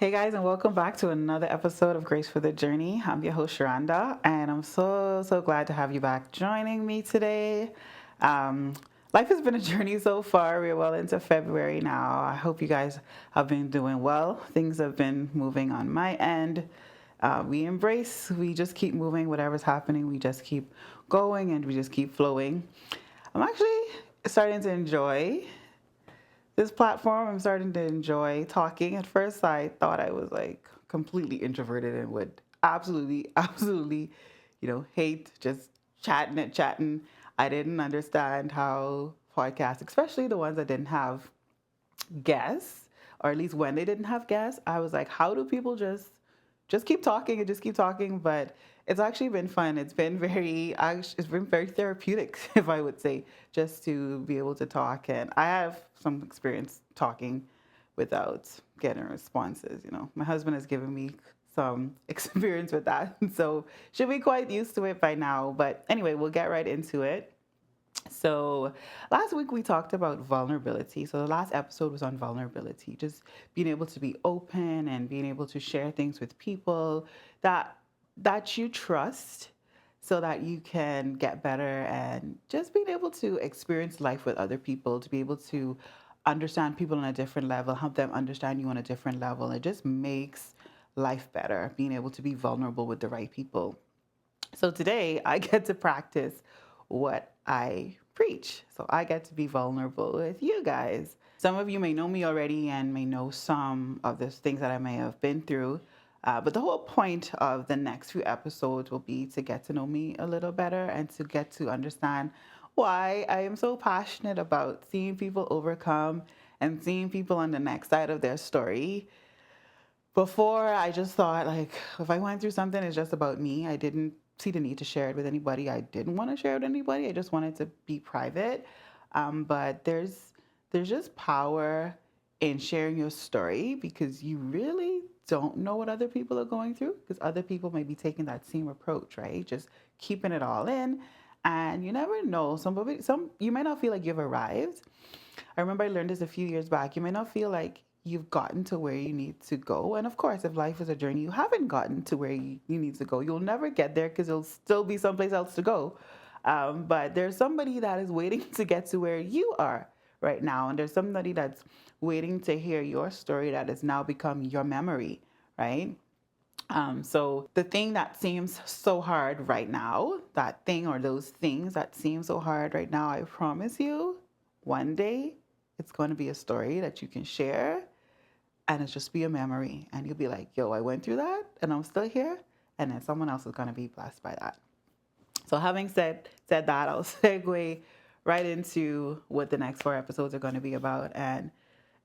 Hey guys, and welcome back to another episode of Grace for the Journey. I'm your host, Sharanda, and I'm so glad to have you back joining me today. Um, Life has been a journey so far. We're well into February now. I hope you guys have been doing well. Things have been moving on my end. We just keep moving, whatever's happening, we just keep going and we just keep flowing. I'm actually starting to enjoy this platform. I'm starting to enjoy talking. At first, I thought I was like completely introverted and would absolutely, hate just chatting. I didn't understand how podcasts, especially the ones that didn't have guests, or at least when they didn't have guests, I was like, how do people just keep talking and just keep talking? But it's actually been fun. It's been very therapeutic, if I would say, just to be able to talk. And I have some experience talking without getting responses. My husband has given me some experience with that, so should be quite used to it by now. But anyway, we'll get right into it. So, last week we talked about vulnerability. So, the last episode was on vulnerability, just being able to be open and being able to share things with people that you trust so that you can get better, and just being able to experience life with other people, to be able to understand people on a different level, help them understand you on a different level. It just makes life better, being able to be vulnerable with the right people. So today I get to practice what I preach. So I get to be vulnerable with you guys. Some of you may know me already and may know some of the things that I may have been through. But the whole point of the next few episodes will be to get to know me a little better and to get to understand why I am so passionate about seeing people overcome and seeing people on the next side of their story. Before, I just thought, like, if I went through something, it's just about me. I didn't see the need to share it with anybody. I didn't want to share it with anybody. I just wanted to be private. But there's just power in sharing your story, because you really don't know what other people are going through, because other people may be taking that same approach, right? Just keeping it all in. And you never know. Some you might not feel like you've arrived. I remember I learned this a few years back. You may not feel like you've gotten to where you need to go. And of course, if life is a journey, you haven't gotten to where you need to go. You'll never get there, because there'll still be someplace else to go. But there's somebody that is waiting to get to where you are right now. And there's somebody that's waiting to hear your story that has now become your memory, right? So the thing that seems so hard right now, that thing or those things that seem so hard right now, I promise you, one day it's going to be a story that you can share, and it's just be a memory. And you'll be like, yo, I went through that and I'm still here. And then someone else is going to be blessed by that. So having said that, I'll segue right into what the next four episodes are going to be about. And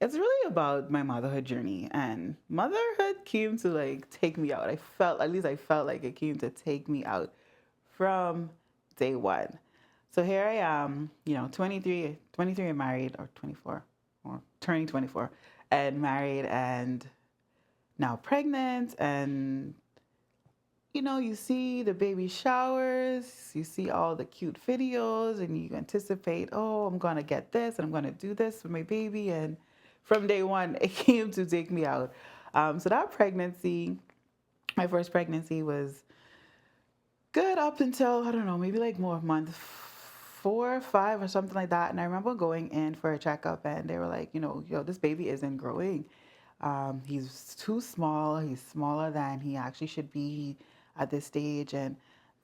it's really about my motherhood journey. And motherhood came to like take me out. I felt like it came to take me out from day one. So here I am, 23 and married, or 24, or turning 24, and married, and now pregnant. And you see the baby showers, you see all the cute videos, and you anticipate, oh, I'm going to get this and I'm going to do this for my baby. And from day one, it came to take me out. So that pregnancy, my first pregnancy, was good up until, I don't know, maybe like more month 4 or 5 or something like that. And I remember going in for a checkup, and they were like, yo, this baby isn't growing. He's too small. He's smaller than he actually should be at this stage. And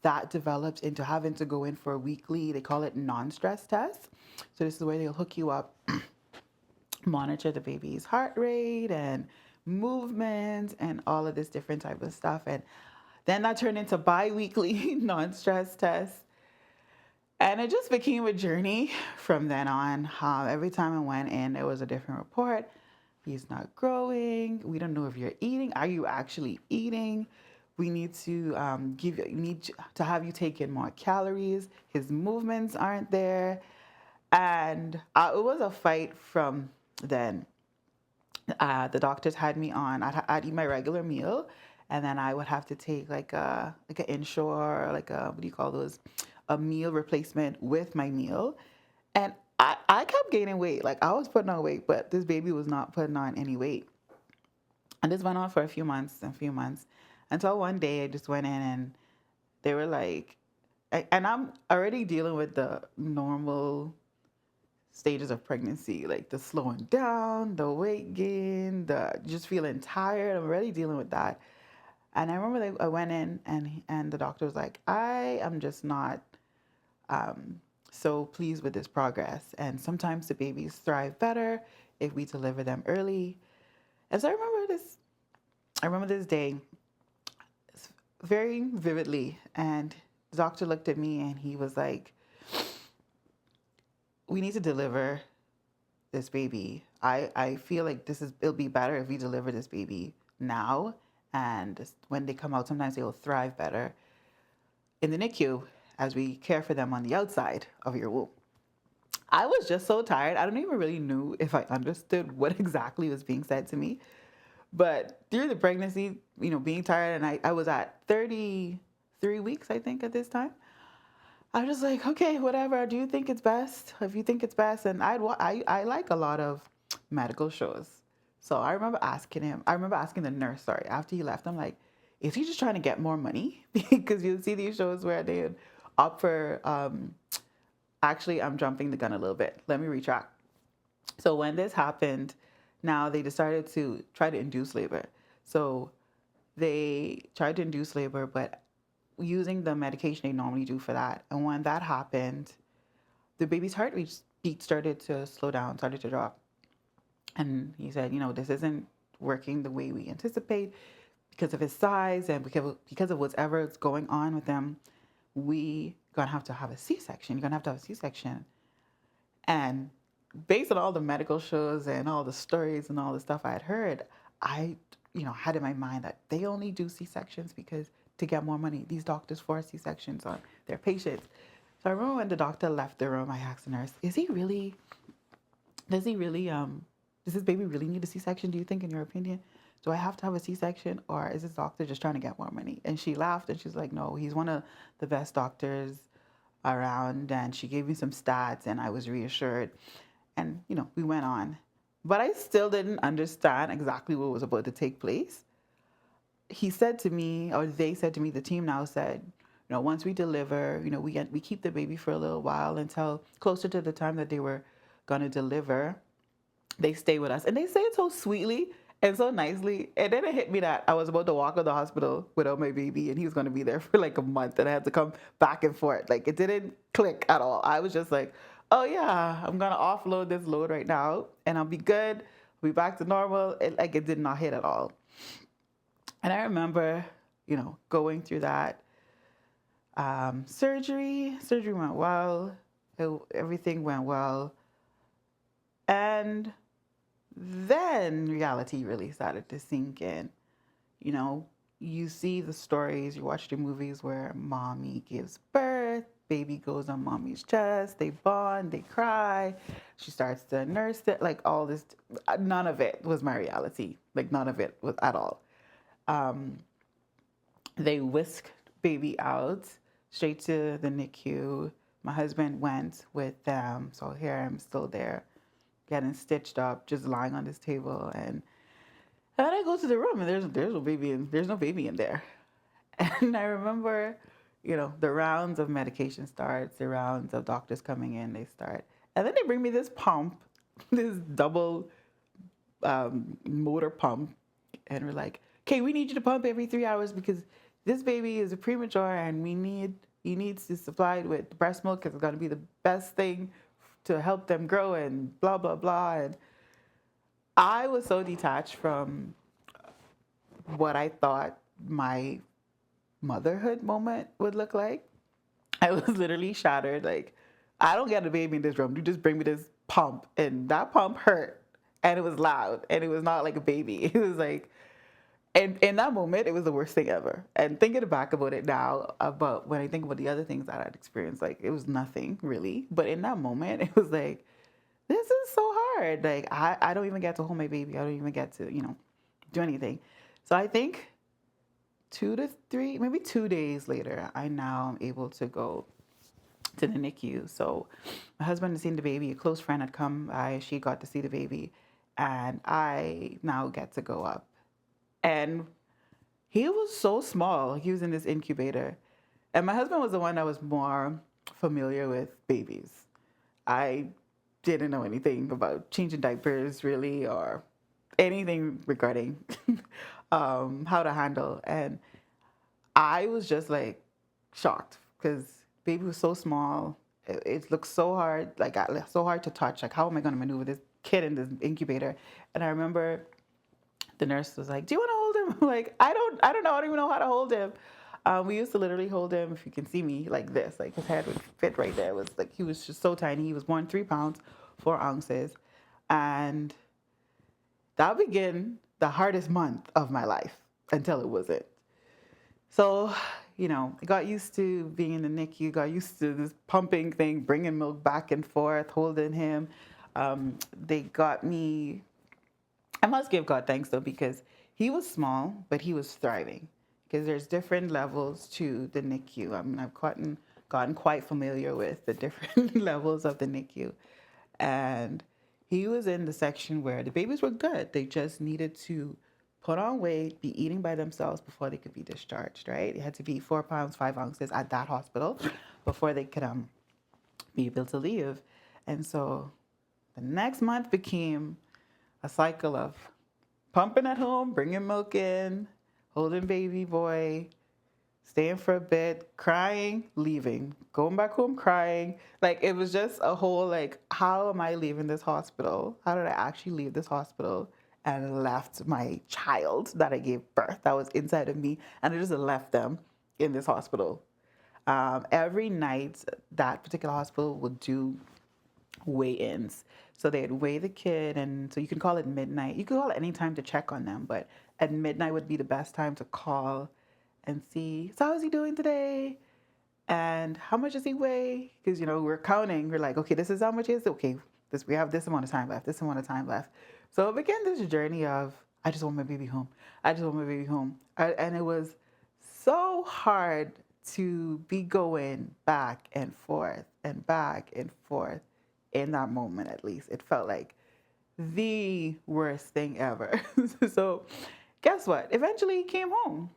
that developed into having to go in for a weekly, they call it non-stress test. So this is where they'll hook you up, monitor the baby's heart rate and movement and all of this different type of stuff. And then that turned into bi-weekly non-stress tests. And it just became a journey from then on. Every time I went in, there was a different report. He's not growing. We don't know if you're eating. Are you actually eating? We need to need to have you take in more calories. His movements aren't there. And it was a fight from then. The doctors had me on. I'd eat my regular meal, and then I would have to take like an Ensure, like a, what do you call those, a meal replacement with my meal. And I kept gaining weight. Like, I was putting on weight, but this baby was not putting on any weight. And this went on for a few months and a few months until one day I just went in and they were like, and I'm already dealing with the normal stages of pregnancy, like the slowing down, the weight gain, the just feeling tired. I'm already dealing with that. And I remember I went in and the doctor was like, I am just not um, so pleased with this progress. And sometimes the babies thrive better if we deliver them early. And so I remember this day very vividly. And the doctor looked at me and he was like, we need to deliver this baby. I feel like it'll be better if we deliver this baby now. And when they come out, sometimes they'll thrive better in the NICU as we care for them on the outside of your womb. I was just so tired. I don't even really knew if I understood what exactly was being said to me. But through the pregnancy, being tired, and I was at 33 weeks, I think, at this time. I was just like, okay, whatever. Do you think it's best? If you think it's best, and I like a lot of medical shows. So I remember asking him. I remember asking the nurse. Sorry, after he left, I'm like, is he just trying to get more money? Because you see these shows where they opt for. Actually, I'm jumping the gun a little bit. Let me retract. So when this happened, now they decided to try to induce labor. So they tried to induce labor, but using the medication they normally do for that. And when that happened, the baby's heart beat started to slow down, started to drop. And he said, this isn't working the way we anticipate because of his size and because of whatever's going on with them. We gonna have a C-section. You're gonna have to have a C-section. And based on all the medical shows and all the stories and all the stuff I had heard, I, had in my mind that they only do C-sections because to get more money. These doctors force C-sections on their patients. So I remember when the doctor left the room, I asked the nurse, does this baby really need a C-section, do you think, in your opinion? Do I have to have a C-section or is this doctor just trying to get more money? And she laughed and she's like, no, he's one of the best doctors around. And she gave me some stats and I was reassured. And, we went on. But I still didn't understand exactly what was about to take place. He said to me, or they said to me, the team now said, once we deliver, we keep the baby for a little while until closer to the time that they were going to deliver. They stay with us. And they say it so sweetly and so nicely. And then it hit me that I was about to walk out of the hospital without my baby and he was going to be there for like a month and I had to come back and forth. Like it didn't click at all. I was just like, oh yeah, I'm going to offload this load right now and I'll be good. I'll be back to normal. It did not hit at all. And I remember, going through that surgery. Surgery went well. Everything went well. And then reality really started to sink in. You see the stories, you watch the movies where mommy gives birth, baby goes on mommy's chest, they bond, they cry, she starts to nurse it, like all this. None of it was my reality. Like none of it was at all. Um, they whisked baby out straight to the NICU. My husband went with them, so here I'm still there, getting stitched up, just lying on this table, and then I go to the room, and there's no baby in there. And I remember, the rounds of medication starts, the rounds of doctors coming in, they start, and then they bring me this pump, this double motor pump, and we're like, okay, we need you to pump every 3 hours because this baby is a premature and he needs to supply it with breast milk because it's going to be the best thing to help them grow and blah, blah, blah. And I was so detached from what I thought my motherhood moment would look like. I was literally shattered. Like, I don't get a baby in this room. You just bring me this pump. And that pump hurt. And it was loud. And it was not like a baby. It was like, and in that moment, it was the worst thing ever. And thinking back about it now, about when I think about the other things that I'd experienced, like it was nothing really. But in that moment, it was like, this is so hard. Like I don't even get to hold my baby. I don't even get to, do anything. So I think 2 to 3, maybe 2 days later, I now am able to go to the NICU. So my husband had seen the baby. A close friend had come. She got to see the baby. And I now get to go up. And he was so small. He was in this incubator. And my husband was the one that was more familiar with babies. I didn't know anything about changing diapers really or anything regarding how to handle. And I was just like shocked because baby was so small. It looked so hard, like so hard to touch. Like, how am I going to maneuver this kid in this incubator? And I remember the nurse was like, "Do you want to hold him?" I'm like, I don't know. I don't even know how to hold him. We used to literally hold him, if you can see me, like this. Like his head would fit right there. It was like he was just so tiny. He was born 3 pounds, 4 ounces, and that began the hardest month of my life until it wasn't. So, I got used to being in the NICU, got used to this pumping thing, bringing milk back and forth, holding him. They got me, I must give God thanks though, because he was small, but he was thriving. Because there's different levels to the NICU. I mean, I've gotten quite familiar with the different levels of the NICU. And he was in the section where the babies were good. They just needed to put on weight, be eating by themselves before they could be discharged, right? It had to be 4 pounds, 5 ounces at that hospital before they could be able to leave. And so the next month became a cycle of pumping at home, bringing milk in, holding baby boy, staying for a bit, crying, leaving, going back home crying. Like it was just a whole like, how am I leaving this hospital? How did I actually leave this hospital and left my child that I gave birth that was inside of me, and I just left them in this hospital. Every night, that particular hospital would do weigh-ins. So they'd weigh the kid, and so you can call it midnight. You could call it any time to check on them, but at midnight would be the best time to call and see, so how's he doing today? And how much does he weigh? Because, we're counting. We're like, okay, this is how much he is. Okay, we have this amount of time left, this amount of time left. So it began this journey of, I just want my baby home. I just want my baby home. And it was so hard to be going back and forth and back and forth in that moment, at least. It felt like the worst thing ever. So guess what? Eventually he came home.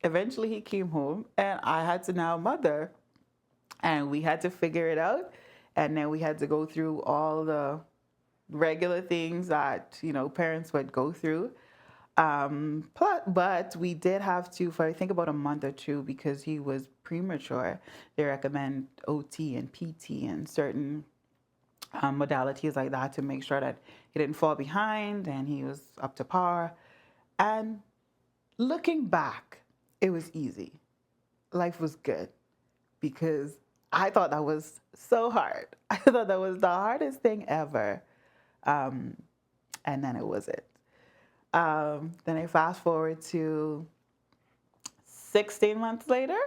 And I had to now mother, and we had to figure it out. And then we had to go through all the regular things that, parents would go through. But we did have to, for I think about a month or two, because he was premature, they recommend OT and PT and certain modalities like that to make sure that he didn't fall behind and he was up to par. And looking back, it was easy. Life was good because I thought that was so hard. I thought that was the hardest thing ever. And then it wasn't. Then I fast forward to 16 months later,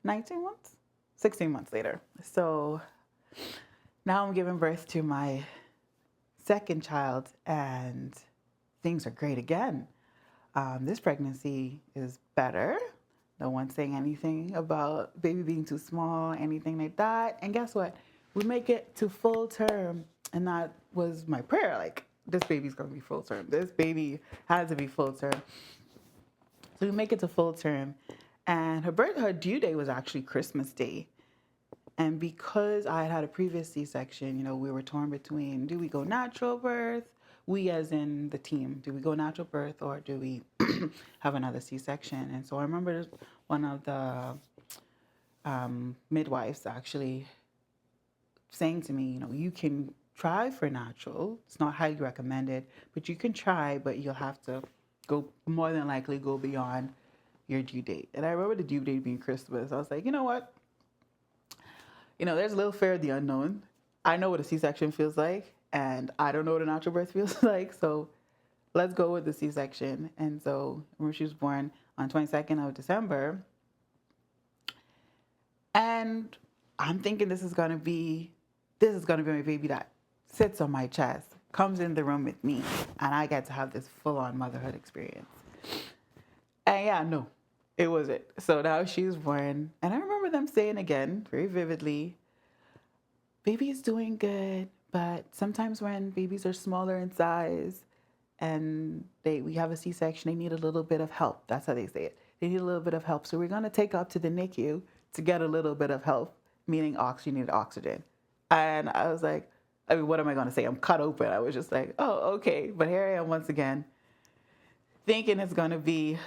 19 months, 16 months later. So now I'm giving birth to my second child, and things are great again. This pregnancy is better. No one's saying anything about baby being too small, anything like that. And guess what? We make it to full term. And that was my prayer. Like, this baby's going to be full term. This baby has to be full term. So we make it to full term. And her due date was actually Christmas Day. And because I had a previous C-section, we were torn between, do we go natural birth? We as in the team, do we go natural birth or do we have another C-section? And so I remember one of the midwives actually saying to me, you can try for natural. It's not highly recommended, but you can try, but you'll have to more than likely go beyond your due date. And I remember the due date being Christmas. I was like, you know what? There's a little fear of the unknown. I know what a C-section feels like, and I don't know what a natural birth feels like, so let's go with the C-section. And so when she was born on 22nd of December, and I'm thinking this is gonna be my baby that sits on my chest, comes in the room with me, and I get to have this full-on motherhood experience. And yeah, no, it wasn't. So now she's born, and I remember them saying again, very vividly, baby is doing good, but sometimes when babies are smaller in size and we have a C-section. They need a little bit of help. That's how they say it. They need a little bit of help. So we're going to take her up to the NICU to get a little bit of help, meaning oxygen, needed oxygen. And I was like, I mean, what am I going to say? I'm cut open. I was just like, oh, okay. But here I am once again, thinking it's going to be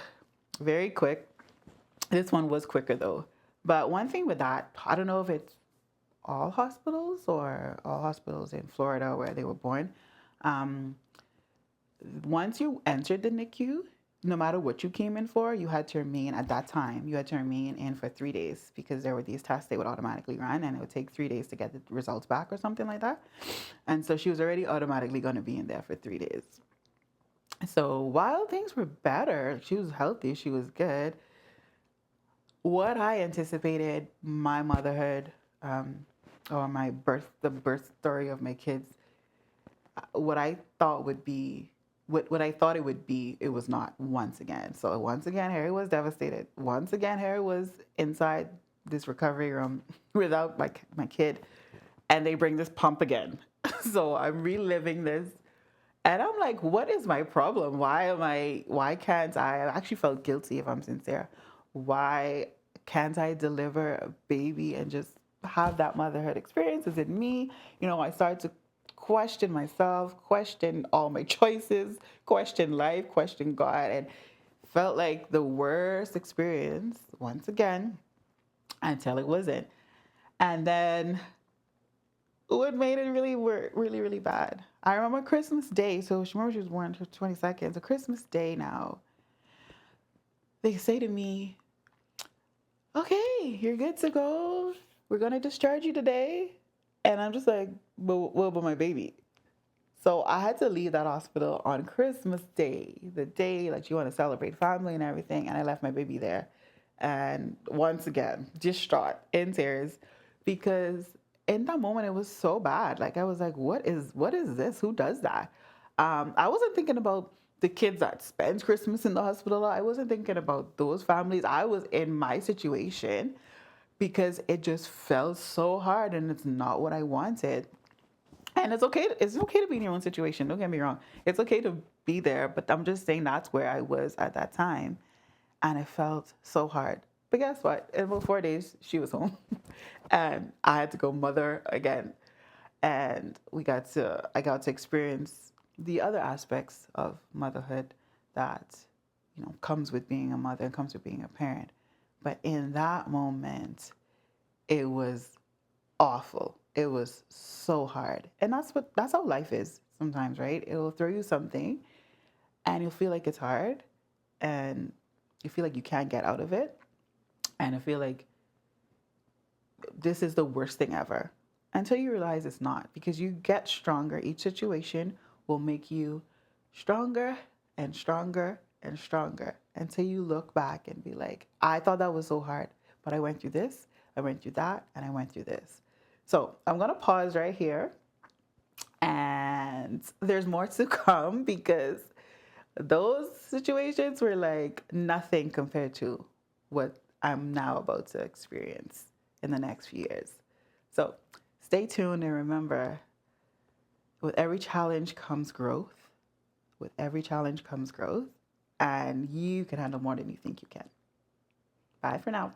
very quick. This one was quicker though. But one thing with that, I don't know if it's all hospitals or all hospitals in Florida where they were born. Once you entered the NICU, no matter what you came in for, you had to remain at that time. You had to remain in for 3 days because there were these tests they would automatically run, and it would take 3 days to get the results back or something like that. And so she was already automatically going to be in there for 3 days. So while things were better, she was healthy, she was good. What I anticipated my motherhood, or the birth story of my kids, what I thought would be, what I thought it would be, it was not once again. So once again, Harry was devastated. Once again, Harry was inside this recovery room without my kid, and they bring this pump again. So I'm reliving this, and I'm like, what is my problem? Why can't I actually felt guilty, if I'm sincere. Why can't I deliver a baby and just have that motherhood experience? Is it me? I started to question myself, question all my choices, question life, question God, and felt like the worst experience once again until it wasn't. And then what made it really really, really bad, I remember Christmas Day. So she was born for 22nd. So Christmas Day now, they say to me, okay, you're good to go. We're going to discharge you today. And I'm just like, but my baby. So I had to leave that hospital on Christmas Day, the day that you want to celebrate family and everything. And I left my baby there. And once again, distraught, in tears, because in that moment it was so bad. Like I was like, what is this? Who does that? I wasn't thinking about the kids that spend Christmas in the hospital. I wasn't thinking about those families. I was in my situation because it just felt so hard, and it's not what I wanted. And it's okay. It's okay to be in your own situation. Don't get me wrong. It's okay to be there, but I'm just saying that's where I was at that time, and it felt so hard. But guess what? In about 4 days, she was home, and I had to go mother again. And I got to experience the other aspects of motherhood that comes with being a mother and comes with being a parent. But in that moment, it was awful. It was so hard. And that's how life is sometimes, right? It'll throw you something and you'll feel like it's hard, and you feel like you can't get out of it, and I feel like this is the worst thing ever, until you realize it's not, because you get stronger. Each situation will make you stronger and stronger and stronger until you look back and be like, I thought that was so hard, but I went through this, I went through that, and I went through this. So I'm going to pause right here, and there's more to come, because those situations were like nothing compared to what I'm now about to experience in the next few years. So stay tuned, and remember, with every challenge comes growth. With every challenge comes growth, and you can handle more than you think you can. Bye for now.